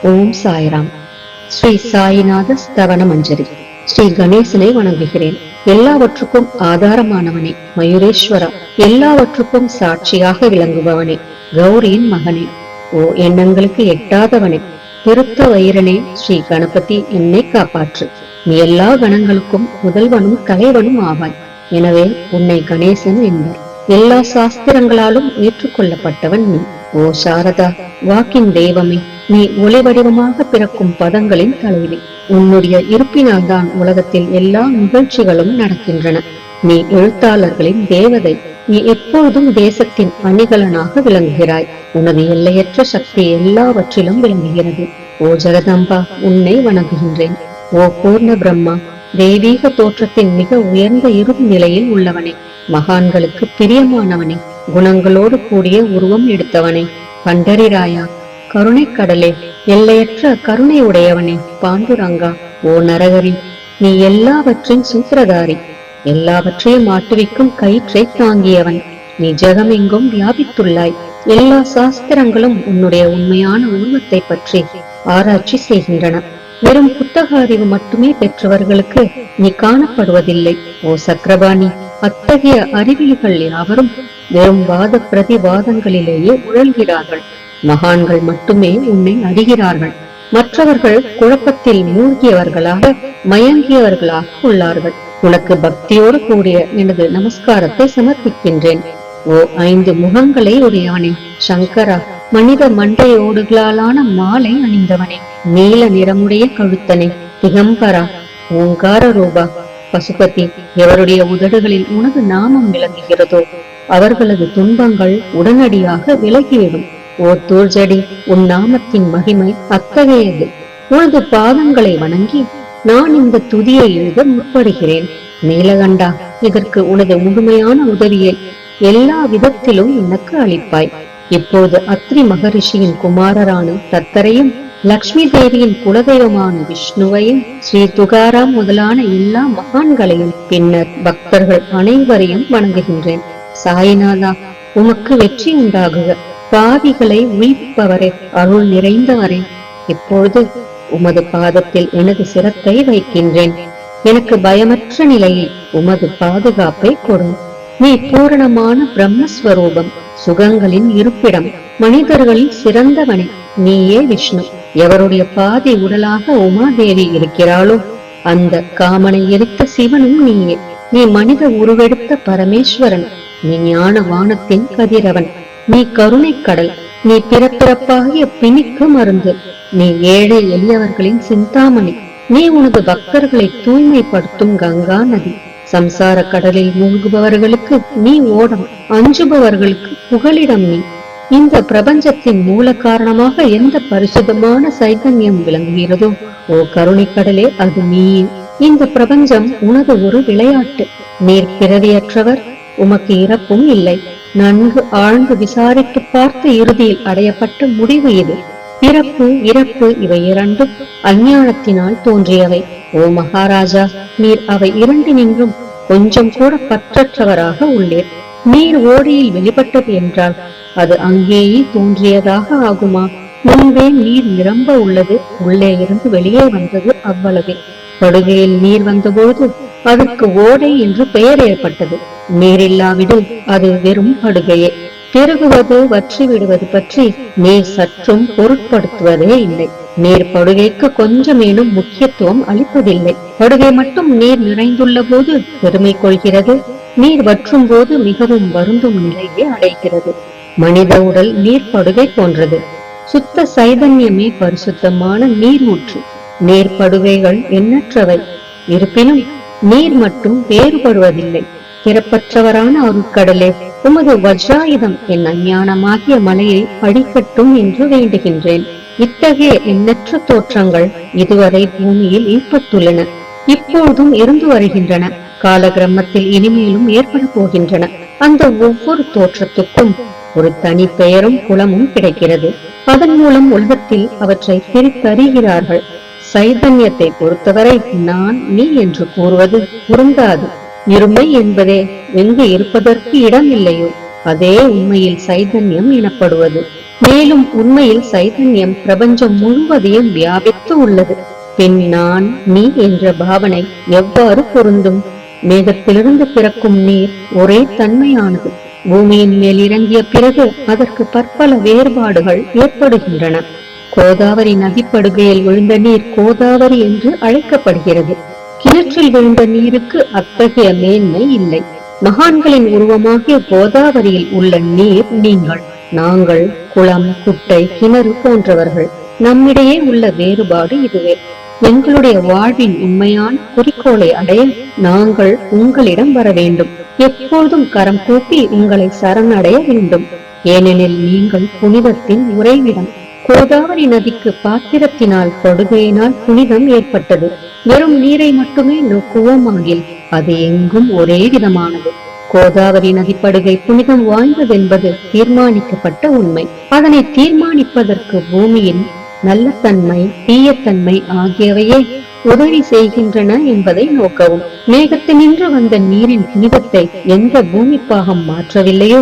ஓம் சாய்ராம். ஸ்ரீ சாய்நாத ஸ்தவன மஞ்சரி. ஸ்ரீ கணேசனை வணங்குகிறேன். எல்லாவற்றுக்கும் ஆதாரமானவனே, மயூரேஸ்வரா, எல்லாவற்றுக்கும் சாட்சியாக விளங்குபவனே, கௌரியின் மகனே, ஓ எண்ணங்களுக்கு எட்டாதவனே, திருத்த வைரனே, ஸ்ரீ கணபதி, என்னை காப்பாற்று. நீ எல்லா கணங்களுக்கும் முதல்வனும் தலைவனும் ஆவாய். எனவே உன்னை கணேசன் என்பர். எல்லா சாஸ்திரங்களாலும் ஏற்றுக்கொள்ளப்பட்டவன் நீ. ஓ சாரதா, வாக்கின் தெய்வமே, நீ ஒளி வடிவமாக பிறக்கும் பதங்களின் தலைவி. உன்னுடைய இருப்பினால் தான் உலகத்தில் எல்லா நிகழ்ச்சிகளும் நடக்கின்றன. நீ எழுத்தாளர்களின் தேவதை. நீ எப்பொழுதும் தேசத்தின் அணிகலனாக விளங்குகிறாய். உனது எல்லையற்ற சக்தி எல்லாவற்றிலும் விளங்குகிறது. ஓ ஜெகதம்பா, உன்னை வணங்குகின்றேன். ஓ பூர்ண பிரம்மா, தெய்வீக தோற்றத்தின் மிக உயர்ந்த இறுதி நிலையில் உள்ளவனே, மகான்களுக்கு பிரியமானவனே, குணங்களோடு கூடிய உருவம் எடுத்தவனே, பண்டரிராயா, கருணை கடலே, எல்லையற்ற கருணை உடையவனே, பாண்டுரங்கா, ஓ நரகரி, நீ எல்லாவற்றின் சூத்திரதாரி, எல்லாவற்றையும் ஆட்டுவிக்கும் கயிற்றை தாங்கியவன். நீ ஜெகமெங்கும் வியாபித்துள்ளாய். எல்லா சாஸ்திரங்களும் உன்னுடைய உண்மையான உருவத்தை பற்றி ஆராய்ச்சி செய்கின்றன. வெறும் புத்தக அறிவு மட்டுமே பெற்றவர்களுக்கு நீ காணப்படுவதில்லை. ஓ சக்கரபாணி, அத்தகைய அறிவியல்கள் யாவரும் வெறும் வாத பிரதிவாதங்களிலேயே உழல்கிறார்கள். மகான்கள் மட்டுமே உன்னை அறிகிறார்கள். மற்றவர்கள் குழப்பத்தில் மூழ்கியவர்களாக, மயங்கியவர்களாக உள்ளார்கள். உனக்கு பக்தியோடு கூடிய எனது நமஸ்காரத்தை சமர்ப்பிக்கின்றேன். ஓ 5 முகங்களை உடையவனே, சங்கரா, மனித மண்டையோடுகளாலான மாலை அணிந்தவனே, நீல நிறமுடைய கழுத்தனே, திகம்பரா, ஓங்கார ரூபா, பசுபதி, எவருடைய உதடுகளில் உனது நாமம் விளங்குகிறதோ அவர்களது துன்பங்கள் உடனடியாக விலகிவிடும். ஓ தூர்ஜடி, உன் நாமத்தின் மகிமை அத்தகையது. உனது பாதங்களை வணங்கி நான் இந்த துதியை எழுத முற்படுகிறேன். நீலகண்டா, இதற்கு உனது முழுமையான உதவியை எல்லா விதத்திலும் எனக்கு அளிப்பாய். இப்போது அத்ரி மகரிஷியின் குமாரரான தத்தரையும், லக்ஷ்மி தேவியின் குலதெய்வமான விஷ்ணுவையும், ஸ்ரீ துகாராம் முதலான எல்லா மகான்களையும், பின்னர் பக்தர்கள் அனைவரையும் வணங்குகின்றேன். சாய்நாதா, உமக்கு வெற்றி உண்டாகுக. பாவிகளை உயிர்ப்பவரே, அருள் நிறைந்தவரே, இப்பொழுது உமது பாதத்தில் எனது சிரத்தை வைக்கின்றேன். எனக்கு பயமற்ற நிலையில் உமது பாதுகாப்பை கொடும். நீ பூரணமான பிரம்மஸ்வரூபம், சுகங்களின் இருப்பிடம், மனிதர்களில் சிறந்தவனே, நீயே விஷ்ணு. எவருடைய பாதி உடலாக உமாதேவி இருக்கிறாளோ அந்த காமனை எரித்த சிவனும் நீயே. நீ மனித உருவெடுத்த பரமேஸ்வரன். நீ ஞான வானத்தின் கதிரவன். நீ கருணை கடல். நீ பிறப்பிறப்பாகிய பிணிக்கு மருந்து. நீ ஏழை எளியவர்களின் சிந்தாமணி. நீ உனது பக்தர்களை தூய்மைப்படுத்தும் கங்கா நதி. சம்சார கடலில் மூழ்குபவர்களுக்கு நீ ஓடம், அஞ்சுபவர்களுக்கு புகலிடம் நீ. இந்த பிரபஞ்சத்தின் மூல காரணமாக எந்த பரிசுத்தமான சைதன்யம் விளங்குகிறதோ ஓ கருணை கடலே, அது நீயே. இந்த பிரபஞ்சம் உனது ஒரு விளையாட்டு. நீர் பிறவியற்றவர், உமக்கு இறப்பும் இல்லை. நன்கு ஆழ்ந்து விசாரித்து பார்த்து இறுதியில் அடையப்பட்ட முடிவு இது. பிறப்பு இறப்பு இவை இரண்டும் அஞ்ஞானத்தினால் தோன்றியவை. ஓ மகாராஜா, நீர் அவை இரண்டினின்றும் கொஞ்சம் கூட பற்றற்றவராக உள்ளீர். நீர் ஓடையில் வெளிப்பட்டது என்றால் அது அங்கேயே தோன்றியதாக ஆகுமா? முன்பே நீர் நிரம்ப உள்ளது, உள்ளே இருந்து வெளியே வந்தது, அவ்வளவே. படுகையில் நீர் வந்தபோது அதற்கு ஓடை என்று பெயர் ஏற்பட்டது. நீரில்லாவிடில் அது வெறும் படுகையே. பெருகுவது வற்றி விடுவது பற்றி நீர் சற்றும் பொருட்படுத்துவதே இல்லை. நீர் படுகைக்கு கொஞ்சமேனும் முக்கியத்துவம் அளிப்பதில்லை. படுகை மட்டும் நீர் நிறைந்துள்ள போது பெருமை கொள்கிறது. நீர் வற்றும் போது மிகவும் வருந்தும் நிலையை அடைகிறது. மனித உடல் நீர் படுகை போன்றது. சுத்த சைதன்யமே பரிசுத்தமான நீர் ஊற்று. நீர் படுகைகள் எண்ணற்றவை. இருப்பினும் நீர் மட்டும் வேறுபடுவதில்லை. பிறப்பற்றவரான அருட்கடலே, உமது வஜ்ராயுதம் என் அஞ்ஞானமாகிய மலையை அடிக்கட்டும் என்று வேண்டுகின்றேன். இத்தகைய எண்ணற்ற தோற்றங்கள் இதுவரை பூமியில் ஏற்பட்டுள்ளன, இப்பொழுதும் இருந்து வருகின்றன, காலகிரமத்தில் இனிமேலும் ஏற்பட போகின்றன. அந்த ஒவ்வொரு தோற்றத்துக்கும் ஒரு தனி பெயரும் குலமும் கிடைக்கிறது. அதன் மூலம் உலகத்தில் அவற்றை பிரித்தறிகிறார்கள். சைதன்யத்தை பொறுத்தவரை நான் நீ என்று கூறுவது பொருந்தாது. இருமை என்பதே எங்கு இருப்பதற்கு இடம் இல்லையோ அதே உண்மையில் சைதன்யம் எனப்படுவது. மேலும் உண்மையில் சைதன்யம் பிரபஞ்சம் முழுவதையும் வியாபித்து உள்ளது. பின் நான் நீ என்ற பாவனை எவ்வாறு பொருந்தும்? மேகத்திலிருந்து பிறக்கும் நீர் ஒரே தன்மையானது. பூமியின் மேல் இறங்கிய பிறகு அதற்கு பற்பல வேறுபாடுகள் ஏற்படுகின்றன. கோதாவரி நதிப்படுகையில் விழுந்த நீர் கோதாவரி என்று அழைக்கப்படுகிறது. கிணற்றில் விழுந்த நீருக்கு அத்தகைய மேன்மை இல்லை. மகான்களின் உருவமாகிய கோதாவரியில் உள்ள நீர் நீங்கள். நாங்கள் குளம், குட்டை, கிணறு போன்றவர்கள். நம்மிடையே உள்ள வேறுபாடு இதுவே. எங்களுடைய வாழ்வின் உண்மையான குறிக்கோளை அடைய நாங்கள் உங்களிடம் வர வேண்டும். எப்பொழுதும் கரம் கூப்பி உங்களை சரணடைய வேண்டும். ஏனெனில் நீங்கள் புனிதத்தின் உறைவிடம். கோதாவரி நதிக்கு பாத்திரத்தினால் படுகையினால் புனிதம் ஏற்பட்டது. வெறும் நீரை மட்டுமே நோக்குவோமாகில் அது எங்கும் ஒரே விதமானது. கோதாவரி நதிப்படுகை புனிதம் வாய்ந்ததென்பது தீர்மானிக்கப்பட்ட உண்மை. அதனை தீர்மானிப்பதற்கு பூமியின் நல்ல தன்மை, தீயத்தன்மை ஆகியவையே உதவி செய்கின்றன என்பதை நோக்கவும். மேகத்தினின்று வந்த நீரின் புனிதத்தை எந்த பூமி பாகம் மாற்றவில்லையோ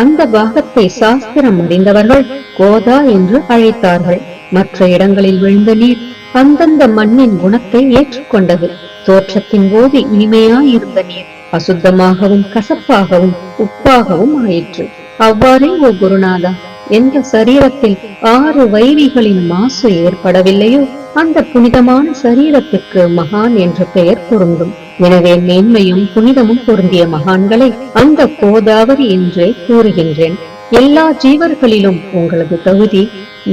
அந்த பாகத்தை சாஸ்திரம் அறிந்தவர்கள் கோதா என்று அழைத்தார்கள். மற்ற இடங்களில் விழுந்த நீர் அந்தந்த மண்ணின் குணத்தை ஏற்றுக்கொண்டது. தோற்றத்தின் போது இனிமையாயிருந்த நீர் அசுத்தமாகவும் கசப்பாகவும் உப்பாகவும் ஆயிற்று. அவ்வாறே ஓ குருநாதா, எந்த சரீரத்தில் 6 வைரிகளின் மாசு ஏற்படவில்லையோ அந்த புனிதமான சரீரத்திற்கு மகான் என்ற பெயர் பொருந்தும். எனவே மேன்மையும் புனிதமும் பொருந்திய மகான்களை அந்த கோதாவரி என்றே கூறுகின்றேன். எல்லா ஜீவர்களிலும் உங்களது தகுதி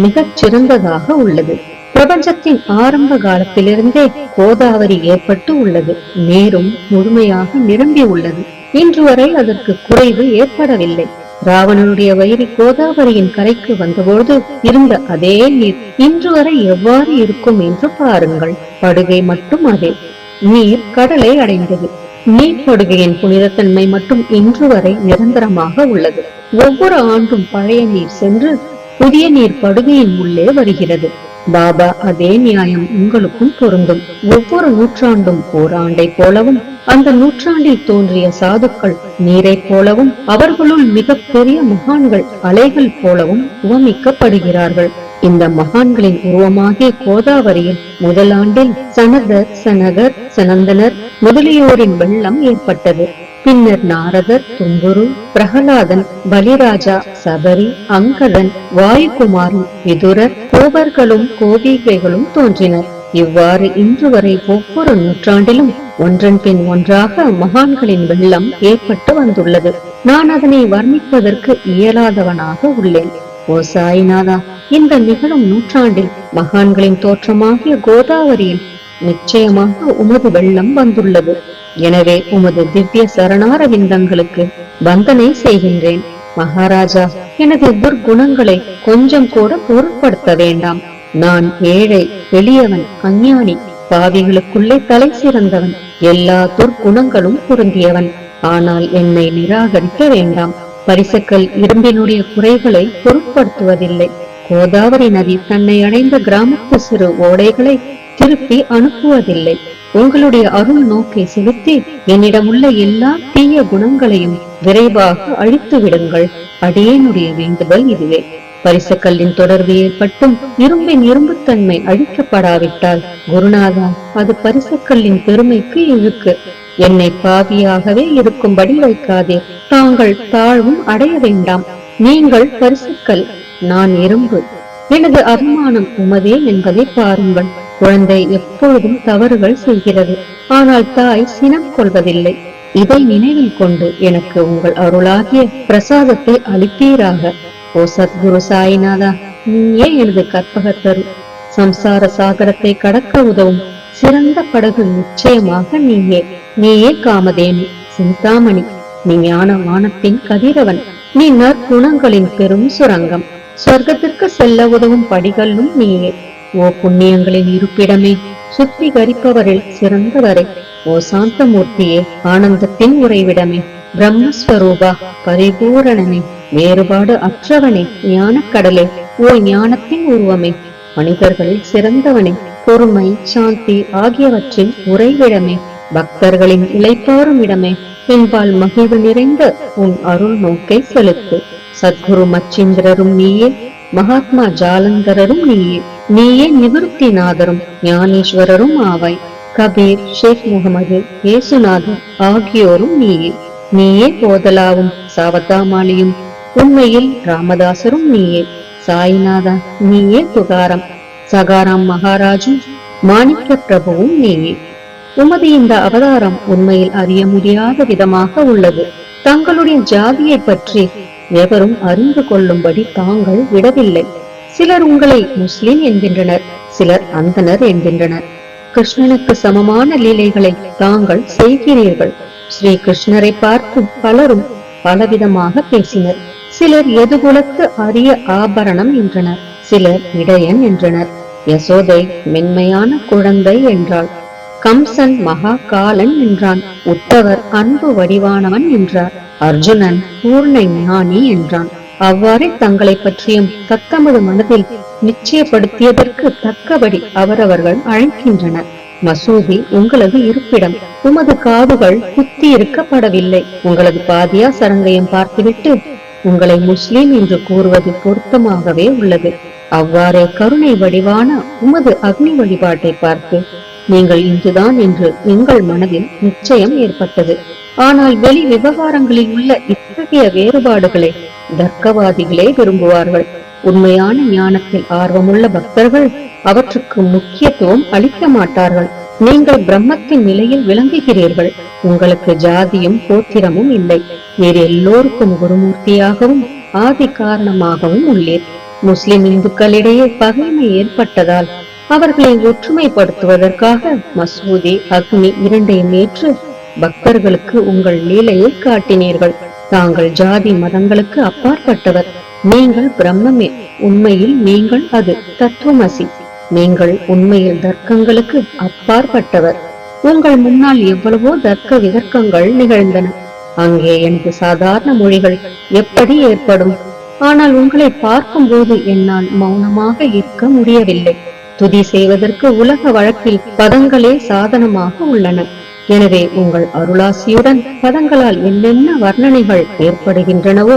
மிகச் சிறந்ததாக உள்ளது. பிரபஞ்சத்தின் ஆரம்ப காலத்திலிருந்தே கோதாவரி ஏற்பட்டு உள்ளது. நீரும் முழுமையாக நிரம்பி உள்ளது. இன்று வரை அதற்கு குறைவு ஏற்படவில்லை. ராவணனுடைய வயிறு கோதாவரியின் கரைக்கு வந்தபோது இருந்த அதே நீர் இன்று வரை எவ்வாறு இருக்கும் என்று பாருங்கள். படுகை மட்டும் அதே. நீர் கடலை அடைந்தது. நீர்ப்படுகையின் புனிதத்தன்மை மட்டும் இன்று வரை நிரந்தரமாக உள்ளது. ஒவ்வொரு ஆண்டும் பழைய நீர் சென்று புதிய நீர் படுகையின் உள்ளே வருகிறது. பாபா அதே நியாயம் உங்களுக்கும் பொருந்தும். ஒவ்வொரு நூற்றாண்டும் ஓராண்டை போலவும் அந்த நூற்றாண்டில் தோன்றிய சாதுக்கள் நீரை போலவும் அவர்களுள் மிக பெரிய மகான்கள் அலைகள் போலவும் உவமிக்கப்படுகிறார்கள். இந்த மகான்களின் உருவமாகிய கோதாவரியில் முதல் ஆண்டில் சனதர், சனகர், சனந்தனர் முதலியோரின் வெள்ளம் ஏற்பட்டது. பின்னர் நாரதர், தும்புரு, பிரகலாதன், பலிராஜா, சபரி, அங்கதன், வாயுகுமாரன், விதுரர், கோபர்களும் கோபிகைகளும் தோன்றினர். இவ்வாறு இன்று வரை ஒவ்வொரு நூற்றாண்டிலும் ஒன்றன் பின் ஒன்றாக மகான்களின் வெள்ளம் ஏற்பட்டு வந்துள்ளது. நான் அதனை வர்ணிப்பதற்கு இயலாதவனாக உள்ளேன். ஓ சாய்நாதா, இந்த நிகழும் நூற்றாண்டில் மகான்களின் தோற்றமாகிய கோதாவரியில் நிச்சயமாக உமது வெள்ளம் வந்துள்ளது. எனவே உமது திவ்ய சரணார விந்தங்களுக்கு வந்தனை செய்கின்றேன். மகாராஜா, எனது துர்குணங்களை கொஞ்சம் கூட பொருட்படுத்த வேண்டாம். நான் ஏழை, எளியவன், அஞ்ஞானி, பாவிகளுக்குள்ளே தலை சிறந்தவன், எல்லா துர்குணங்களும் பொருந்தியவன். ஆனால் என்னை நிராகரிக்க வேண்டாம். பரிசக்கல் இரும்பினுடைய குறைகளை பொருட்படுத்துவதில்லை. கோதாவரி நதி தன்னை அடைந்த கிராமத்து சிறு ஓடைகளை திருப்பி அனுப்புவதில்லை. உங்களுடைய அருள் நோக்கை செலுத்தி என்னிடம் உள்ள எல்லா தீய குணங்களையும் விரைவாக அழித்து விடுங்கள். அடியேனுடைய வேண்டுதல் இதுவே. பரிசக்கல்லின் தொடர்பு ஏற்பட்டும் இரும்பின் இரும்புத்தன்மை அழிக்கப்படாவிட்டால் குருநாதா, அது பரிசக்கல்லின் பெருமைக்கு இழுக்கு. என்னை பாவியாகவே இருக்கும்படி வைக்காதே. தாங்கள் தாழ்வும் அடைய வேண்டாம். நீங்கள் பரிசக்கல், நான் இரும்பு. எனது அவமானம் உமதே என்பதை பாருங்கள். குழந்தை எப்பொழுதும் தவறுகள் செய்கிறது, ஆனால் தாய் சினம் கொள்வதில்லை. இதை நினைவில் கொண்டு எனக்கு உங்கள் அருளாகிய பிரசாதத்தை அளிப்பீராக. ஓ சத்குரு சாய்நாதா, நீயே எனது கற்பகத்தரு. சம்சார சாகரத்தை கடக்க உதவும் சிறந்த படகு நிச்சயமாக நீயே. நீயே காமதேனு, சிந்தாமணி. நீ ஞான வானத்தின் கதிரவன். நீ நற்குணங்களின் பெரும் சுரங்கம். சொர்க்கத்திற்கு செல்ல உதவும் படிகளும் நீயே. ஓ புண்ணியங்களின் இருப்பிடமே, சுத்திகரிப்பவரில் சிறந்தவரே. ஓ சாந்தமூர்த்தியே, ஆனந்தத்தின் உறைவிடமே, பிரம்மஸ்வரூபா, பரிபூரணனே, வேறுபாடு அற்றவனே, ஞானக்கடலே, ஓ ஞானத்தின் உருவமே, மனிதர்களில் சிறந்தவனே, பொறுமை, சாந்தி ஆகியவற்றின் உறைவிடமே, பக்தர்களின் இளைப்பாறும் இடமே, என்பால் மகிழ்வு நிறைந்த உன் அருள் நோக்கை செலுத்து. சத்குரு மச்சிந்திரரும் நீயே, மகாத்மா ஜாலந்தரரும் நீயே. நீயே நிவர்த்திநாதரும் ஞானேஸ்வரரும் ஆவாய். கபீர், ஷேக் முகமது, ஏசுநாதர் ஆகியோரும் நீயே. நீயே போதலாவும் சாவதாமாலியும். உண்மையில் ராமதாசரும் நீயே. சாய்நாதா நீயே. துகாரம், சகாராம் மகாராஜும் மாணிக்க பிரபுவும் நீயே. உமது இந்த அவதாரம் உண்மையில் அறிய முடியாத விதமாக உள்ளது. தங்களுடைய ஜாதியை பற்றி எவரும் அறிந்து கொள்ளும்படி தாங்கள் விடவில்லை. சிலர் உங்களை முஸ்லிம் என்கின்றனர், சிலர் அந்தனர் என்கின்றனர். கிருஷ்ணனுக்கு சமமான லீலைகளை தாங்கள் செய்கிறீர்கள். ஸ்ரீ கிருஷ்ணரை பார்த்து பலரும் பலவிதமாக பேசினர். சிலர் எதுகுலத்து அரிய ஆபரணம் என்றனர், சிலர் இடையன் என்றனர். யசோதை மென்மையான குழந்தை என்றாள். கம்சன் மகா காலன் என்றான். உத்தவர் அன்பு வடிவானவன் என்றார். அர்ஜுனன் பூர்ண ஞானி என்றான். அவ்வாறே தங்களை பற்றியும் தத்தமது மனதில் நிச்சயப்படுத்தியதற்கு தக்கபடி அவரவர்கள் அழைக்கின்றனர். மசூதி உங்களது இருப்பிடம். உமது காதுகள் குத்தி இருக்கப்படவில்லை. உங்களது பாதியா சரங்கையும் பார்த்துவிட்டு உங்களை முஸ்லிம் என்று கூறுவது பொருத்தமாகவே உள்ளது. அவ்வாறே கருணை வடிவான உமது அக்னி வழிபாட்டை பார்த்து நீங்கள் இன்றுதான் என்று எங்கள் மனதில் நிச்சயம் ஏற்பட்டது. ஆனால் வெளி விவகாரங்களில் உள்ள இத்தகைய வேறுபாடுகளை தர்க்கவாதிகளே விரும்புவார்கள். உண்மையான ஞானத்தில் ஆர்வமுள்ள பக்தர்கள் அவற்றுக்கு முக்கியத்துவம் அளிக்க மாட்டார்கள். நீங்கள் பிரம்மத்தின் நிலையில் விளங்குகிறீர்கள். உங்களுக்கு ஜாதியும் கோத்திரமும் இல்லை. நீர் எல்லோருக்கும் குருமூர்த்தியாகவும் ஆதி காரணமாகவும் உள்ளீர். முஸ்லிம் இந்துக்களிடையே பகைமை ஏற்பட்டதால் அவர்களை ஒற்றுமைப்படுத்துவதற்காக மசூதி, அக்னி இரண்டையும் ஏற்று பக்தர்களுக்கு உங்கள் லீலையை காட்டினீர்கள். தாங்கள் ஜாதி மதங்களுக்கு அப்பாற்பட்டவர். நீங்கள் பிரம்மமே. உண்மையில் நீங்கள் அது தத்துவமசி. நீங்கள் உண்மையில் தர்க்கங்களுக்கு அப்பாற்பட்டவர். உங்கள் முன்னால் எவ்வளவோ தர்க்க விதர்க்கங்கள் நிகழ்ந்தன. அங்கே எனக்கு சாதாரண மொழிகள் எப்படி ஏற்படும்? ஆனால் உங்களை பார்க்கும் போது என்னால் மௌனமாக இருக்க முடியவில்லை. துதி செய்வதற்கு உலக வழக்கில் பதங்களே சாதனமாக உள்ளன. எனவே உங்கள் அருளாசியுடன் பதங்களால் என்னென்ன வர்ணனைகள் ஏற்படுகின்றனவோ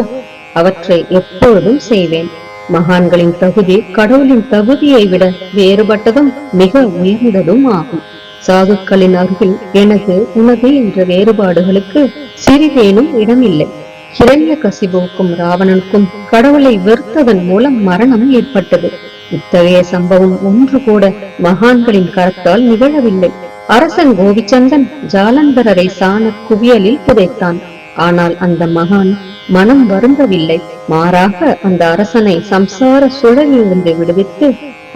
அவற்றை எப்பொழுதும் செய்வேன். மகான்களின் தகுதி கடவுளின் தகுதியை விட வேறுபட்டதும் மிக உயர்ந்ததும் ஆகும். சாதுக்களின் அருகில் எனது உனது என்ற வேறுபாடுகளுக்கு சிறிதேனும் இடமில்லை. ஹிரண்ய கசிபுவுக்கும் ராவணனுக்கும் கடவுளை வெறுத்ததன் மூலம் மரணம் ஏற்பட்டது. இத்தகைய சம்பவம் ஒன்று கூட மகான்களின் கரத்தால் நிகழவில்லை. அரசன் கோபிச்சந்தன் ஜாலந்தரரை சாண குவியலில் புதைத்தான். ஆனால் அந்த மகான் மனம் வருந்தவில்லை. மாறாக அந்த அரசனை சம்சார சுழலிலிருந்து விடுவித்து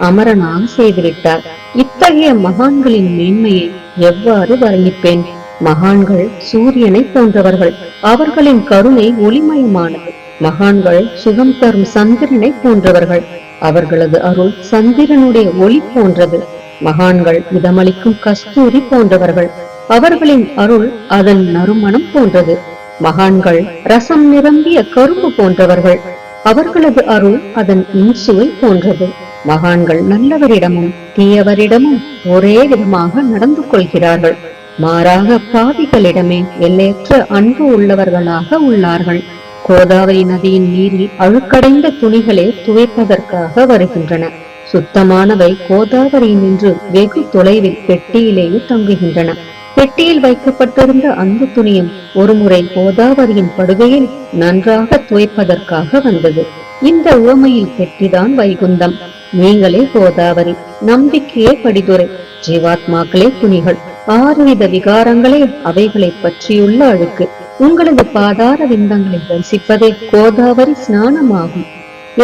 அமரனாக செய்துவிட்டார். இத்தகைய மகான்களின் மேன்மையை எவ்வாறு வர்ணிப்பேன்? மகான்கள் சூரியனை போன்றவர்கள். அவர்களின் கருணை ஒளிமயமானது. மகான்கள் சுகம் தரும் சந்திரனை போன்றவர்கள். அவர்களது அருள் சந்திரனுடைய ஒளி போன்றது. மகான்கள் இதமளிக்கும் கஸ்தூரி போன்றவர்கள். அவர்களின் அருள் அதன் நறுமணம் போன்றது. மகான்கள் ரசம் நிரம்பிய கரும்பு போன்றவர்கள். அவர்களது அருள் அதன் இன்சுவை போன்றது. மகான்கள் நல்லவரிடமும் தீயவரிடமும் ஒரே விதமாக நடந்து கொள்கிறார்கள். மாறாக பாவிகளிடமே எல்லையற்ற அன்பு உள்ளவர்களாக உள்ளார்கள். கோதாவரி நதியின் நீரில் அழுக்கடைந்த துணிகளே துவைப்பதற்காக வருகின்றன. சுத்தமானவை கோதாவரியில் நின்று வெகு தொலைவில் பெட்டியிலேயே தங்குகின்றன. பெட்டியில் வைக்கப்பட்டிருந்த அந்த துணியும் ஒருமுறை கோதாவரியின் படுகையில் நன்றாக துவைப்பதற்காக வந்தது. இந்த உவமையில் பெட்டிதான் வைகுந்தம். நீங்களே கோதாவரி, நம்பிக்கையே படிதுரை, ஜீவாத்மாக்களே துணிகள். 6 வித விகாரங்களே அவைகளை பற்றியுள்ள அழுக்கு. உங்களது பாதார விந்தங்களை தரிசிப்பதே கோதாவரி ஸ்நானமாகும்.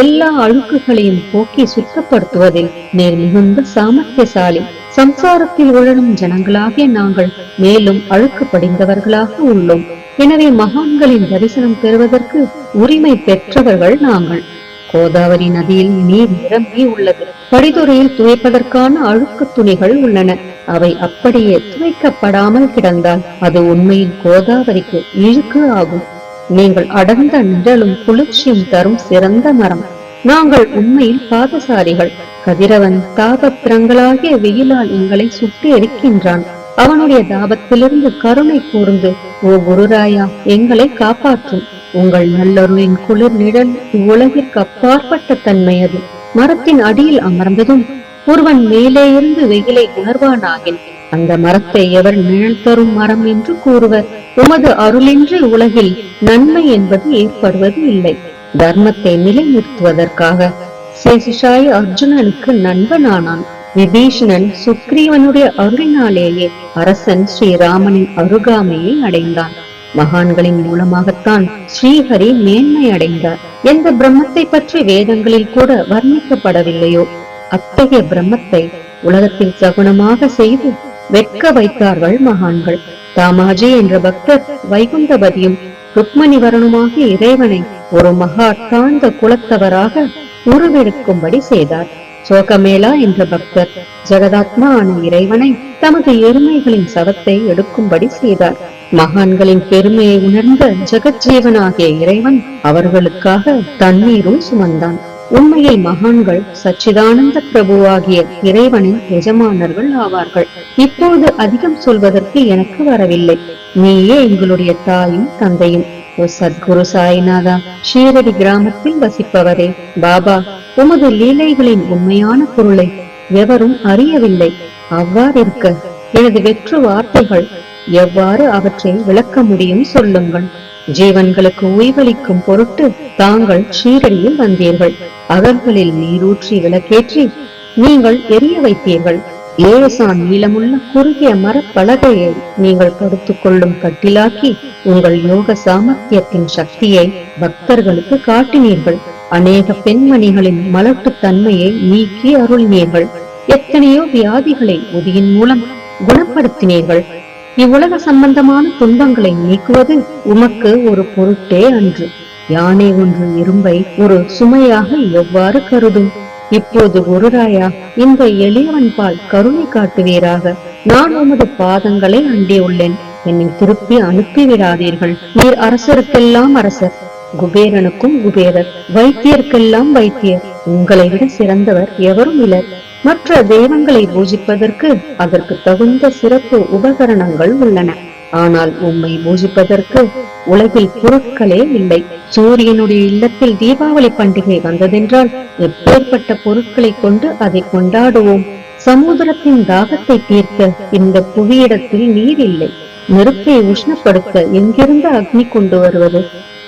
எல்லா அழுக்குகளையும் போக்கி சுத்தப்படுத்துவதில் நேர் மிகுந்த சாமர்த்தியசாலி. சம்சாரத்தில் உழலும் ஜனங்களாகிய நாங்கள் மேலும் அழுக்கு படிந்தவர்களாக உள்ளோம். எனவே மகான்களின் தரிசனம் பெறுவதற்கு உரிமை பெற்றவர்கள் நாங்கள். கோதாவரி நதியில் நீர் நிரம்பி உள்ளது. படிதுறையில் துவைப்பதற்கான அழுக்கு துணிகள் உள்ளன. அவை அப்படியே துவைக்கப்படாமல் கிடந்தால் அது உண்மையில் கோதாவரிக்கு இழுக்கு ஆகும். நீங்கள் அடர்ந்த நிழலும் குளிர்ச்சியும் தரும் சிறந்த மரம். நாங்கள் உண்மையில் பாதசாரிகள். கதிரவன் தாபத்திரங்களாகிய வெயிலால் எங்களை சுட்டு எரிக்கின்றான். அவனுடைய தாபத்திலிருந்து கருணை கூர்ந்து, ஓ குருராயா, எங்களை காப்பாற்றும். உங்கள் நல்லருளின் குளிர் நிழல் இவ்வுலகிற்கு அப்பாற்பட்ட தன்மை அது. மரத்தின் அடியில் அமர்ந்ததும் ஒருவன் மேலே இருந்து வெயிலை உணர்வானாகில் அந்த மரத்தை எவர் நிழல் தரும் மரம் என்று கூறுவர். உமது அருளின்றி உலகில் நன்மை என்பது ஏற்படுவது இல்லை. தர்மத்தை நிலைநிறுத்துவதற்காக சேஷிஷாய் அர்ஜுனனுக்கு நண்பனானான். விபீஷணன் சுக்ரீவனுடைய அருளினாலேயே அரசன் ஸ்ரீராமனின் அருகாமையை அடைந்தான். மகான்களின் மூலமாகத்தான் ஸ்ரீஹரி மேன்மை அடைந்தார். எந்த பிரம்மத்தை பற்றி வேதங்களில் கூட வர்ணிக்கப்படவில்லையோ அத்தகைய பிரம்மத்தை உலகத்தில் சகுனமாக செய்து வெட்க வைத்தார்கள் மகான்கள். தாமாஜி என்ற பக்தர் வைகுந்தபதியும் ருக்மணிவரனுமாகிய இறைவனை ஒரு மகா தாழ்ந்த குலத்தவராக உருவெடுக்கும்படி செய்தார். சோகமேளா என்ற பக்தர் ஜெகதாத்மா ஆன இறைவனை தமது எருமைகளின் சவத்தை எடுக்கும்படி செய்தார். மகான்களின் பெருமையை உணர்ந்த ஜெகஜீவனாகிய இறைவன் அவர்களுக்காக தண்ணீரும் சுமந்தான். உண்மையில் மகான்கள் சச்சிதானந்த பிரபுவாகிய இறைவனின் எஜமானர்கள் ஆவார்கள். இப்போது அதிகம் சொல்வதற்கு எனக்கு வரவில்லை. நீயே எங்களுடைய தாயும் தந்தையும். ஓ சத்குரு சாய்நாதா, ஷீரடி கிராமத்தில் வசிப்பவரே, பாபா, உமது லீலைகளின் உண்மையான பொருளை எவரும் அறியவில்லை. அவ்வாறிருக்க எனது வெற்று வார்த்தைகள் எவ்வாறு அவற்றை விளக்க முடியும் சொல்லுங்கள். ஜீவன்களுக்கு ஓய்வளிக்கும் பொருட்டு தாங்கள் ஷீரடியில் வந்தீர்கள். அகங்களில் நீரூற்றி விளக்கேற்றி நீங்கள் எரிய வைத்தீர்கள். 7 சான் நீளமுள்ள குறுகிய மரப்பலகையை நீங்கள் படுத்துக் கொள்ளும் கட்டிலாக்கி உங்கள் யோக சாமர்த்தியத்தின் சக்தியை பக்தர்களுக்கு காட்டினீர்கள். அநேக பெண்மணிகளின் மலட்டு தன்மையை நீக்கி அருளினீர்கள். எத்தனையோ வியாதிகளை உதியின் மூலம் குணப்படுத்தினீர்கள். இவ்வுலக சம்பந்தமான துன்பங்களை நீக்குவது உமக்கு ஒரு பொருட்டே அன்று. யானை ஒன்று இரும்பை ஒரு சுமையாக எவ்வாறு கருதும்? இப்போது குருராயா, இந்த எளியவன் பால் கருணை காட்டுவீராக. நான் உமது பாதங்களை அண்டியுள்ளேன். என்னை திருப்பி அனுப்பிவிடாதீர்கள். நீர் அரசருக்கெல்லாம் அரசர், குபேரனுக்கும் குபேரர், வைத்தியருக்கெல்லாம் வைத்தியர். உங்களை விட சிறந்தவர் எவரும் இலர். மற்ற தெய்வங்களை பூஜிப்பதற்கு அதற்கு தகுந்த சிறப்பு உபகரணங்கள் உள்ளன. ஆனால் உம்மை பூஜிப்பதற்கு உலகில் பொருட்களே இல்லை. சூரியனுடைய இல்லத்தில் தீபாவளி பண்டிகை வந்ததென்றால் எப்பேற்பட்ட பொருட்களை கொண்டு அதை கொண்டாடுவோம். சமுத்திரத்தின் தாகத்தை தீர்க்க இந்த புவியிடத்தில் நீர் இல்லை. நெருப்பை உஷ்ணப்படுத்த எங்கிருந்து அக்னி கொண்டு வருவது?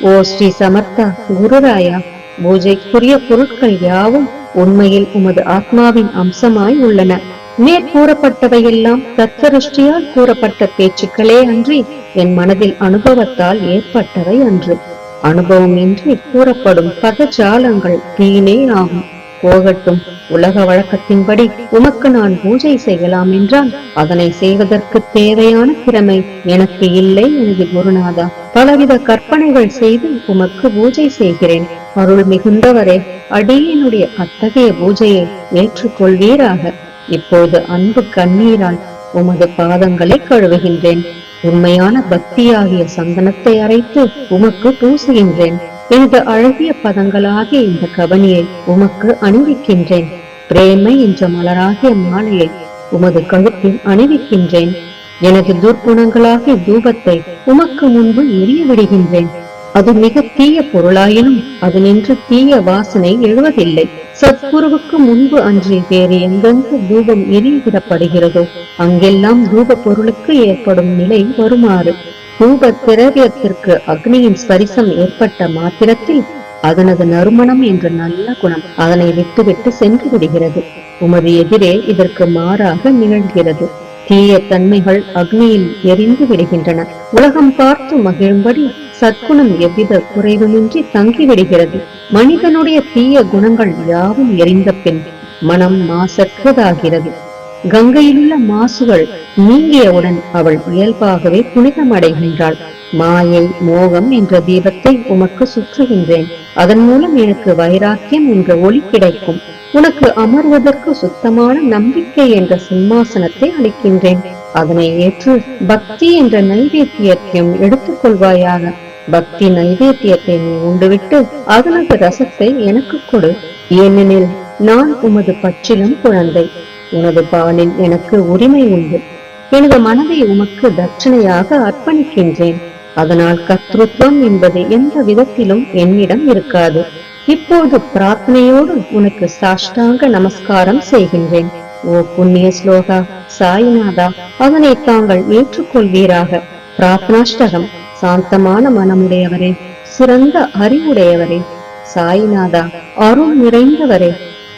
ஓ ஸ்ரீ சமர்த்தா குருராயா, பூஜைக்குரிய பொருட்கள் யாவும் உண்மையில் உமது ஆத்மாவின் அம்சமாய் உள்ளன. மேற்கூறப்பட்டவையெல்லாம் தத்வருஷ்டியால் கூறப்பட்ட பேச்சுக்களே அன்றி என் மனதில் அனுபவத்தால் ஏற்பட்டவை அன்று. அனுபவம் இன்றி கூறப்படும் பதஜாலங்கள் வீணே ஆகும். போகட்டும். உலக வழக்கத்தின்படி உமக்கு நான் பூஜை செய்யலாம் என்றால் அதனை செய்வதற்கு தேவையான திறமை எனக்கு இல்லை எனது குருநாதா. பலவித கற்பனைகள் செய்து உமக்கு பூஜை செய்கிறேன். அருள் மிகுந்தவரே, அடியனுடைய அத்தகைய பூஜையை ஏற்றுக்கொள்வீராக. இப்போது அன்பு கண்ணீரால் உமது பாதங்களை கழுவுகின்றேன். உண்மையான பக்தியாகிய சந்தனத்தை அரைத்து உமக்கு பூசுகின்றேன். எனது அழகிய பதங்களாகிய இந்த கவனியை உமக்கு அணிவிக்கின்றேன். பிரேமை என்ற மலராகிய மாலையை உமது கழுத்தில் அணிவிக்கின்றேன். எனது துர்க்குணங்களாகிய தூபத்தை உமக்கு முன்பு எரிய விடுகின்றேன். அது மிக தீய பொருளாயினும் அது நின்று தீய வாசனை எழுவதில்லை. சத்குருவுக்கு முன்பு அன்றி வேறு எங்கெங்கு தூபம் எரியவிடப்படுகிறதோ அங்கெல்லாம் தூப பொருளுக்கு ஏற்படும் நிலை வருமாறு தூப திரவியத்திற்கு அக்னியின் ஸ்பரிசம் ஏற்பட்ட மாத்திரத்தில் அதனது நறுமணம் என்ற நல்ல குணம் அதனை விட்டுவிட்டு சென்று விடுகிறது. உமது எதிரே இதற்கு மாறாக நிகழ்கிறது. தீய தன்மைகள் அக்னியில் எரிந்து விடுகின்றன. உலகம் பார்த்து மகிழும்படி சத்குணம் எவ்வித குறைவுமின்றி தங்கிவிடுகிறது. மனிதனுடைய தீய குணங்கள் யாவும் எரிந்த பின் மனம் மாசற்றதாகிறது. கங்கையிலுள்ள மாசுகள் நீங்கியவுடன் அவள் இயல்பாகவே புனிதமடைகின்றாள். மாயை மோகம் என்ற தீபத்தை உமக்கு சுற்றுகின்றேன். அதன் மூலம் எனக்கு வைராக்கியம் என்ற ஒளி கிடைக்கும். உனக்கு அமர்வதற்கு சுத்தமான நம்பிக்கை என்ற சிம்மாசனத்தை அளிக்கின்றேன். அதனை ஏற்று பக்தி என்ற நைவேத்தியத்தையும் எடுத்துக் கொள்வாயாக. பக்தி நைவேத்தியத்தை நீ உண்டுவிட்டு அதனது ரசத்தை எனக்கு கொடு. ஏனெனில் நான் உமது பச்சிலம் குழந்தை. உனது பாலில் எனக்கு உரிமை உண்டு. எனது மனதை உமக்கு தட்சணையாக அர்ப்பணிக்கின்றேன். அதனால் கர்த்தத்துவம் என்பது எந்த விதத்திலும் என்னிடம் இருக்காது. இப்போது பிரார்த்தனையோடு உனக்கு சாஷ்டாங்க நமஸ்காரம் செய்கின்றேன். ஓ புண்ணிய ஸ்லோகா சாய்நாதா, அதனை தாங்கள் ஏற்றுக்கொள்வீராக. பிரார்த்தனாஷ்டகம். சாந்தமான மனமுடையவரே, சிறந்த அறிவுடையவரே, சாய்நாதா, அருள் நிறைந்தவரே,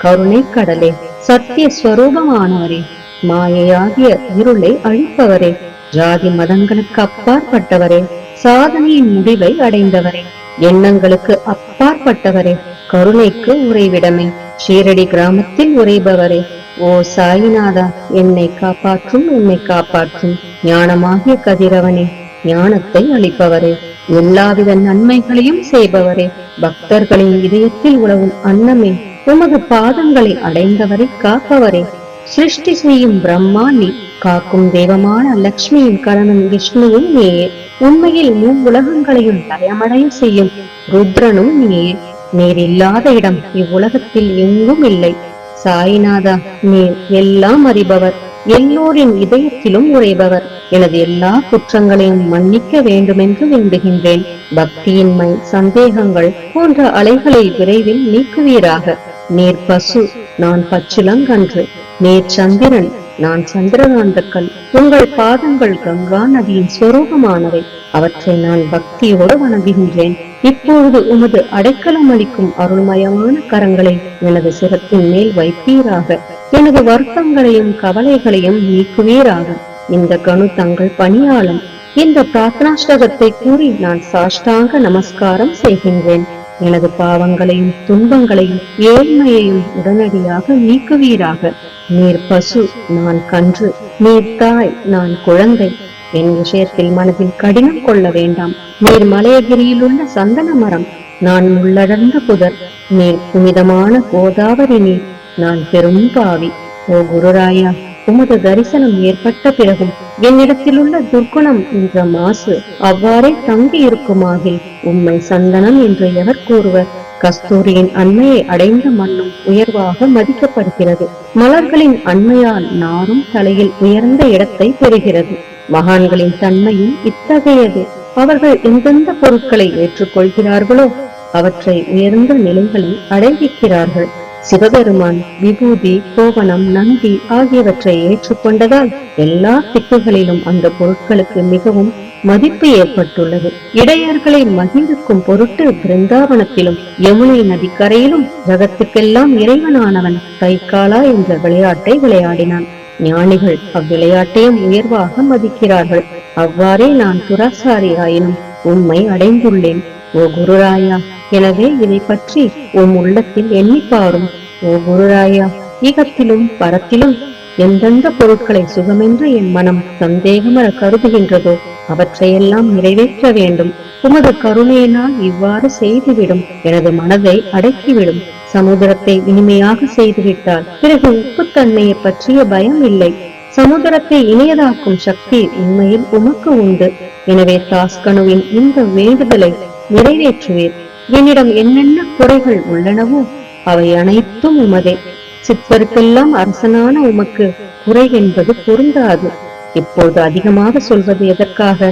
கருணை கடலே, சத்திய ஸ்வரூபமானவரே, மாயையாகிய இருளை அழிப்பவரே, ஜாதி மதங்களுக்கு அப்பாற்பட்டவரே, சாதனையின் முடிவை அடைந்தவரே, எண்ணங்களுக்கு அப்பாற்பட்டவரே, கருணைக்கு உறைவிடமே, ஷீரடி கிராமத்தில் உறைபவரே, ஓ சாயிநாதா, என்னை காப்பாற்றும், என்னை காப்பாற்றும். ஞானமாகிய கதிரவனே, ஞானத்தை அளிப்பவரே, எல்லாவித நன்மைகளையும் செய்பவரே, பக்தர்களின் இதயத்தில் உழவும் அன்னமே, உமது பாதங்களை அடைந்தவரை காப்பவரே, சிருஷ்டி செய்யும் பிரம்மா நீ, காக்கும் தெய்வமான லட்சுமியின் கணவன் விஷ்ணுவும் நீயே, உண்மையில் உலகங்களையும் பயமடைய செய்யும் ருத்ரனும் நீயே. நீர் இல்லாத இடம் இவ்வுலகத்தில் எங்கும் இல்லை. சாய்நாதா, நீர் எல்லாம் அறிபவர், எல்லோரின் இதயத்திலும் உறைபவர். எனது எல்லா குற்றங்களையும் மன்னிக்க வேண்டுமென்று வேண்டுகின்றேன். பக்தியின்மை, சந்தேகங்கள் போன்ற அலைகளை விரைவில் நீக்குவீராக. நீர் பசு, நான் பச்சுலங்கன்று. நீர் சந்திரன், நான் சந்திரகாந்தக்கல். உங்கள் பாதங்கள் கங்கா நதியின் ஸ்வரூபமானவை. அவற்றை நான் பக்தியோடு வணங்குகின்றேன். இப்பொழுது உமது அடைக்கலம் அளிக்கும் அருள்மயமான கரங்களை எனது சிரத்தின் மேல் வைப்பீராக. எனது வருத்தங்களையும் கவலைகளையும் நீக்குவீராக. இந்த கணு தங்கள் பணியாளன். இந்த பிரார்த்தனாஷ்டகத்தை கூறி நான் சாஷ்டாங்க நமஸ்காரம் செய்கின்றேன். எனது பாவங்களையும் துன்பங்களையும் ஏழ்மையையும் உடனடியாக நீக்குவீராக. நீர் பசு, நான் கன்று. நீர் தாய், நான் குழந்தை. என் விஷயத்தில் மனதில் கடினம் கொள்ள வேண்டாம். நீர் மலையகிரியில் உள்ள சந்தன மரம், நான் முள்ளடர்ந்த புதர். நீர் புனிதமான கோதாவரி நீர், நான் பெரும் பாவி. ஓ குருராயா, உமது தரிசனம் ஏற்பட்ட பிறகும் என்னிடத்தில் உள்ள துர்க்குணம் என்ற மாசு அவ்வாறே தங்கி இருக்குமாகில் உம்மை சந்தனம் என்று எவர் கூறுவர்? கஸ்தூரியின் அண்மையை அடைந்த மண்ணும் உயர்வாக மதிக்கப்படுகிறது. மலர்களின் அண்மையால் நாரும் தலையில் உயர்ந்த இடத்தை பெறுகிறது. மகான்களின் தன்மையும் இத்தகையது. அவர்கள் எந்தெந்த பொருட்களை ஏற்றுக்கொள்கிறார்களோ அவற்றை உயர்ந்த நிலைகளை அடைவிக்கிறார்கள். சிவபெருமான் விபூதி, கோவணம், நந்தி ஆகியவற்றை ஏற்றுக்கொண்டதால் எல்லா திக்குகளிலும் அந்த பொருட்களுக்கு மிகவும் மதிப்பு ஏற்பட்டுள்ளது. இடையர்களை மகிழ்விக்கும் பொருட்டு பிருந்தாவனத்திலும் யமுனை நதிக்கரையிலும் ஜகத்துக்கெல்லாம் இறைவனானவன் தைக்காலா என்ற விளையாட்டை விளையாடினான். ஞானிகள் அவ்விளையாட்டையும் உயர்வாக மதிக்கிறார்கள். அவ்வாறே நான் துராசாரி ஆயினும் உம்மை அடைந்துள்ளேன். ஓ குருராயா, எனவே இதை பற்றி உம் உள்ளத்தில் எண்ணி பாரும். ஓ குருராயா, ஈகத்திலும் பரத்திலும் எந்தெந்த பொருட்களை சுகமென்று என் மனம் சந்தேகமர கருதுகின்றதோ அவற்றையெல்லாம் நிறைவேற்ற வேண்டும். உமது கருணையினால் இவ்வாறு செய்துவிடும். எனது மனதை அடக்கிவிடும். சமுதிரத்தை இனிமையாக செய்துவிட்டால் பிறகு உப்புத்தன்மையை பற்றிய பயம் இல்லை. சமுதிரத்தை இனியதாக்கும் சக்தி உண்மையில் உமக்கு உண்டு. எனவே தாஸ்கனுவின் இந்த வேண்டுதலை நிறைவேற்றுவீர். என்னிடம் என்னென்ன குறைகள் உள்ளனவோ அவை அனைத்தும் உமதே. சித்தருக்கெல்லாம் அரசனான உமக்கு குறை என்பது பொருந்தாது. இப்போது அதிகமாக சொல்வது எதற்காக?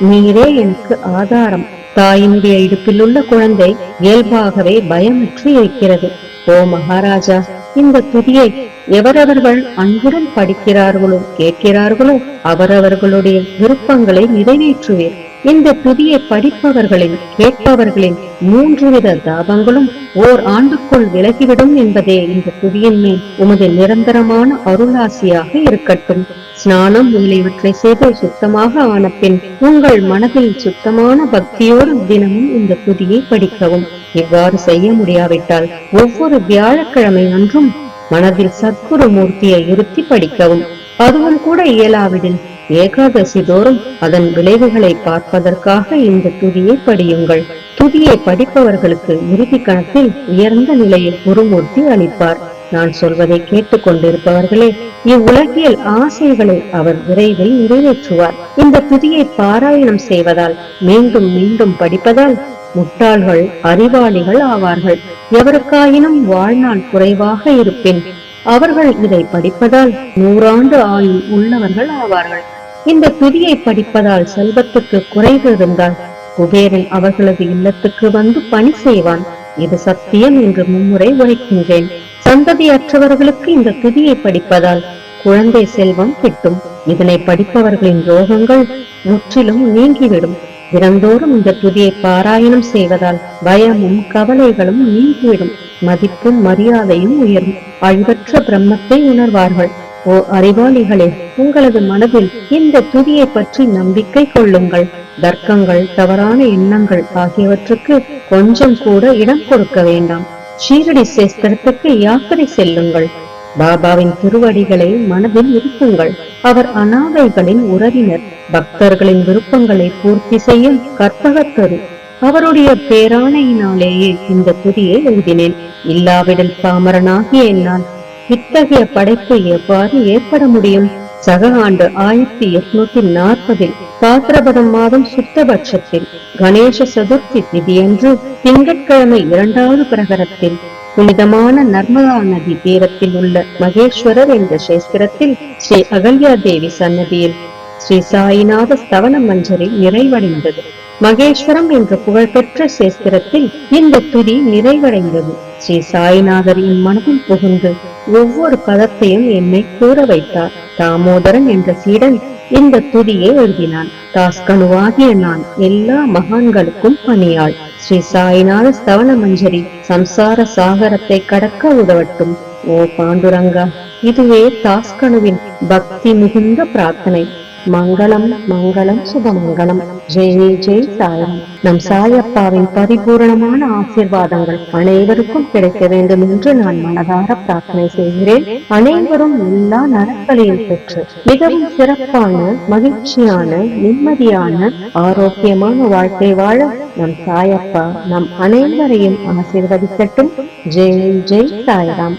நீரே எனக்கு ஆதாரம். தாயினுடைய இடுப்பில் உள்ள குழந்தை இயல்பாகவே பயமற்று இருக்கிறது. ஓ மகாராஜா, இந்த துதியை எவரவர்கள் அன்புடன் படிக்கிறார்களோ கேட்கிறார்களோ அவரவர்களுடைய விருப்பங்களை நிறைவேற்றுவீர். இந்த துதியை படிப்பவர்களின் கேட்பவர்களின் 3 வித தாபங்களும் ஓர் ஆண்டுக்குள் விலகிவிடும் என்பதே இந்த துதியின் மேல் உமது நிரந்தரமான அருளாசியாக இருக்கட்டும். ஸ்நானம் முதலியவற்றை செய்து சுத்தமாக ஆன பின் உங்கள் மனதில் சுத்தமான பக்தியோடு தினமும் இந்த துதியை படிக்கவும். இவ்வாறு செய்ய முடியாவிட்டால் ஒவ்வொரு வியாழக்கிழமை அன்றும் மனதில் சத்குரு மூர்த்தியை இருத்தி படிக்கவும். அதுவும் கூட இயலாவிடில் ஏகாதசி தோறும் அதன் விளைவுகளை பார்ப்பதற்காக இந்த துதியை படியுங்கள். துதியை படிப்பவர்களுக்கு இறுதி கணத்தில் உயர்ந்த நிலையில் குருமூர்த்தி அளிப்பார். நான் சொல்வதை கேட்டுக் கொண்டிருப்பவர்களே, இவ்வுலகியல் ஆசைகளை அவர் விரைவில் நிறைவேற்றுவார். இந்த துதியை பாராயணம் செய்வதால், மீண்டும் மீண்டும் படிப்பதால் முட்டாள்கள் அறிவாளிகள் ஆவார்கள். எவருக்காயினும் வாழ்நாள் குறைவாக இருப்பின் அவர்கள் இதை படிப்பதால் 100 ஆண்டு ஆயுள் உள்ளவர்கள் ஆவார்கள். இந்த துதியை படிப்பதால் செல்வத்துக்கு குறைவு இருந்தால் குபேரன் அவர்களது இல்லத்துக்கு வந்து பணி செய்வான். இது சத்தியம் என்று மும்முறை உரைக்கின்றேன். சந்ததியற்றவர்களுக்கு இந்த துதியை படிப்பதால் குழந்தை செல்வம் கிட்டும். இதனை படிப்பவர்களின் ரோகங்கள் முற்றிலும் நீங்கிவிடும். தினந்தோறும் இந்த துதியை பாராயணம் செய்வதால் பயமும் கவலைகளும் நீங்கிவிடும். மதிப்பும் மரியாதையும் உயரும். அழிவற்ற பிரம்மத்தை உணர்வார்கள். ஓ அறிவாளிகளே, உங்களது மனதில் இந்த துதியை பற்றி நம்பிக்கை கொள்ளுங்கள். தர்க்கங்கள், தவறான எண்ணங்கள் ஆகியவற்றுக்கு கொஞ்சம் கூட இடம் கொடுக்க வேண்டாம். ஷீரடி சேஸ்திரத்துக்கு யாத்திரை செல்லுங்கள். பாபாவின் திருவடிகளை மனதில் இருப்புங்கள். அவர் அநாதைகளின் உறவினர். பக்தர்களின் விருப்பங்களை பூர்த்தி செய்யும் கற்பகத்தரு. அவருடைய பேராணையினாலேயே இந்த துதியை எழுதினேன். இல்லாவிடில் பாமரனாகிய என்னால் இத்தகைய படைப்பு எவ்வாறு ஏற்பட முடியும்? சக ஆண்டு 1840 பாத்திரபதம் மாதம் சுத்தபட்சத்தில் கணேச சதுர்த்தி திதியன்று திங்கட்கிழமை 2வது பிரகரத்தில் புனிதமான நர்மதா நதி தீரத்தில் உள்ள மகேஸ்வரர் என்ற சேஸ்திரத்தில் ஸ்ரீ அகல்யா தேவி சன்னதியில் ஸ்ரீ சாயிநாத ஸ்தவன மஞ்சரி நிறைவடைந்தது. மகேஸ்வரம் என்ற புகழ்பெற்ற சேஸ்திரத்தில் இந்த துதி நிறைவடைந்தது. ஸ்ரீ சாய்நாதர் என் மனதில் புகுந்து ஒவ்வொரு பதத்தையும் என்னை கூற வைத்தார். தாமோதரன் என்ற சீடன் இந்த துதியை எழுதினான். தாஸ்கனுவாகிய நான் எல்லா மகான்களுக்கும் பணியாள். ஸ்ரீ சாய்நாத ஸ்தவன மஞ்சரி சம்சார சாகரத்தை கடக்க உதவட்டும். ஓ பாண்டுரங்கா, இதுவே தாஸ்கனுவின் பக்தி மிகுந்த பிரார்த்தனை. மங்களம் மங்களம் சுபமங்கலம். ஜெய் ஜெய் சாயம். நம் சாயப்பாவின் பரிபூரணமான ஆசீர்வாதங்கள் அனைவருக்கும் கிடைக்க வேண்டும் என்று நான் மனதார பிரார்த்தனை செய்கிறேன். அனைவரும் எல்லா நலன்களையும் பெற்று மிகவும் சிறப்பான, மகிழ்ச்சியான, நிம்மதியான, ஆரோக்கியமான வாழ்க்கை வாழ நம் சாயப்பா நம் அனைவரையும் ஆசீர்வதிக்கட்டும். ஜெய் ஜெய் சாய்ராம்.